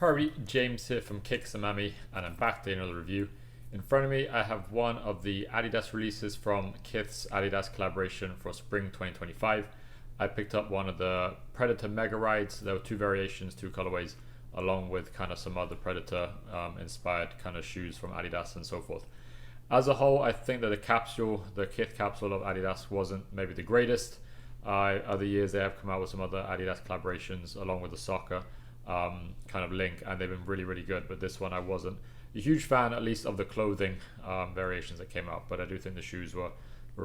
Harvey, James here from Kith and I'm back doing another review. In front of me I have one of the Adidas releases from Kith's Adidas collaboration for spring 2025. I picked up one of the Predator Mega Rides. There were two variations, two colorways, along with kind of some other Predator inspired kind of shoes from Adidas and so forth. As a whole, I think that the Kith capsule of Adidas wasn't maybe the greatest. Other years they have come out with some other Adidas collaborations along with the soccer kind of link, and they've been really good, but this one I wasn't a huge fan, at least of the clothing variations that came out, but I do think the shoes were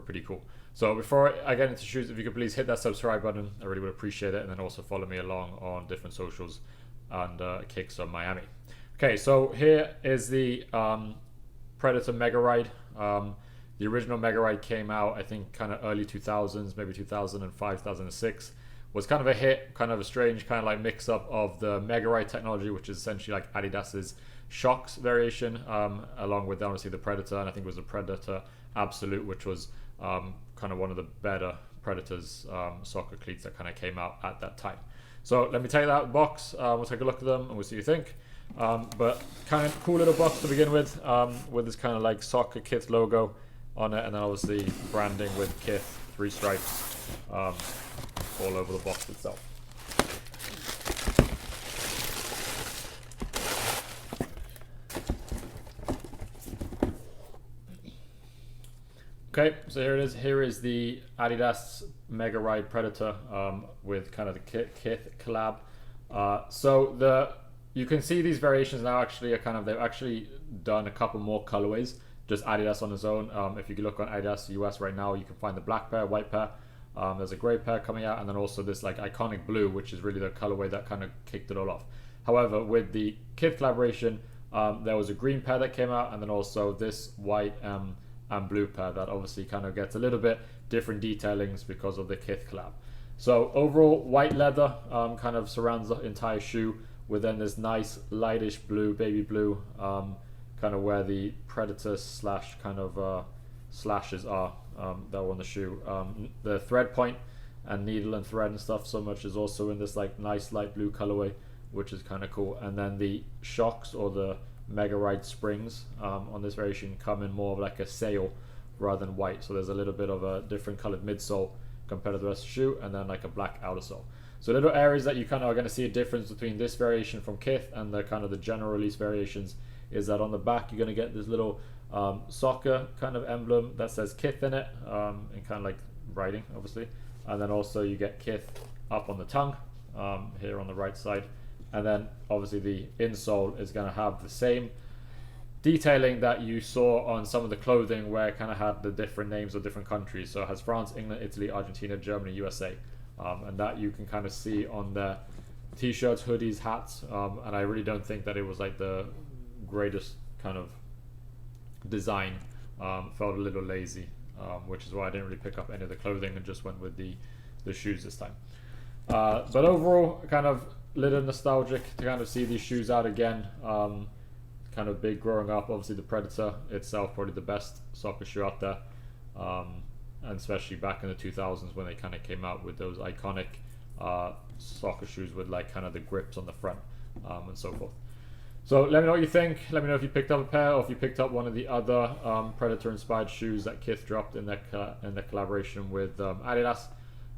pretty cool. So before I get into shoes, if you could please hit that subscribe button, I really would appreciate it, and then also follow me along on different socials and Kicks on Miami. Okay, so here is the Predator Mega Ride. The original Mega Ride came out I think kind of early 2000s, maybe 2005, 2006. Was kind of a hit, kind of a strange kind of like mix up of the Mega Ride technology, which is essentially like Adidas's Shocks variation, along with obviously the Predator, and I think it was the Predator Absolute, which was kind of one of the better Predators soccer cleats that kind of came out at that time. So let me take that out of the box, we'll take a look at them and we'll see what you think. But kind of cool little box to begin with this kind of like soccer Kith logo on it, and then obviously branding with Kith, 3 stripes all over the box itself. Okay, so here it is. Here is the Adidas Mega Ride Predator with kind of the Kith collab. You can see these variations now actually are kind of, they've actually done a couple more colorways, just Adidas on its own. If you look on Adidas US right now, you can find the black pair, white pair, there's a gray pair coming out, and then also this like iconic blue, which is really the colorway that kind of kicked it all off. However, with the Kith collaboration, there was a green pair that came out, and then also this white and blue pair that obviously kind of gets a little bit different detailings because of the Kith collab. So overall, white leather kind of surrounds the entire shoe, with then this nice lightish blue, baby blue, kind of where the Predator slash kind of slashes are that were on the shoe. The thread point and needle and thread and stuff so much is also in this like nice light blue colorway, which is kind of cool. And then the shocks or the Mega Ride springs on this variation come in more of like a sail rather than white, so there's a little bit of a different colored midsole compared to the rest of the shoe, and then like a black outer sole. So little areas that you kind of are going to see a difference between this variation from Kith and the kind of the general release variations is that on the back you're going to get this little soccer kind of emblem that says Kith in it, and kind of like writing obviously, and then also you get Kith up on the tongue here on the right side, and then obviously the insole is going to have the same detailing that you saw on some of the clothing where it kind of had the different names of different countries. So it has France, England, Italy, Argentina, Germany, USA, and that you can kind of see on the t-shirts, hoodies, hats, and I really don't think that it was like the greatest kind of design. Felt a little lazy, which is why I didn't really pick up any of the clothing and just went with the shoes this time. But overall, kind of little nostalgic to kind of see these shoes out again. Kind of big growing up. Obviously the Predator itself probably the best soccer shoe out there, and especially back in the 2000s when they kind of came out with those iconic soccer shoes with like kind of the grips on the front and so forth. So let me know what you think. Let me know if you picked up a pair or if you picked up one of the other Predator inspired shoes that Kith dropped in their collaboration with Adidas.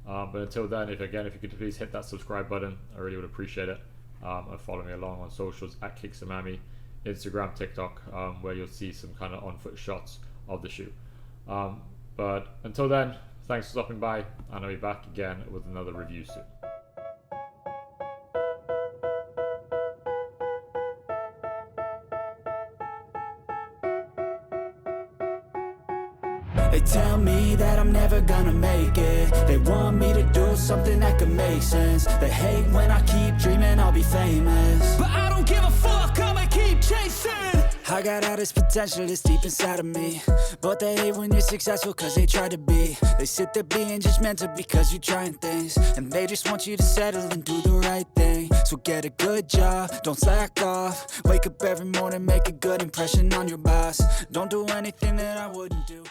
But until then, if you could please hit that subscribe button, I really would appreciate it. And follow me along on socials at Kicks and Miami, Instagram, TikTok, where you'll see some kind of on-foot shots of the shoe. But until then, thanks for stopping by, and I'll be back again with another review soon. They tell me that I'm never gonna make it. They want me to do something that could make sense. They hate when I keep dreaming I'll be famous, but I don't give a fuck, I'ma keep chasing. I got all this potential that's deep inside of me, but they hate when you're successful cause they try to be. They sit there being judgmental because you're trying things, and they just want you to settle and do the right thing. So get a good job, don't slack off. Wake up every morning, make a good impression on your boss. Don't do anything that I wouldn't do.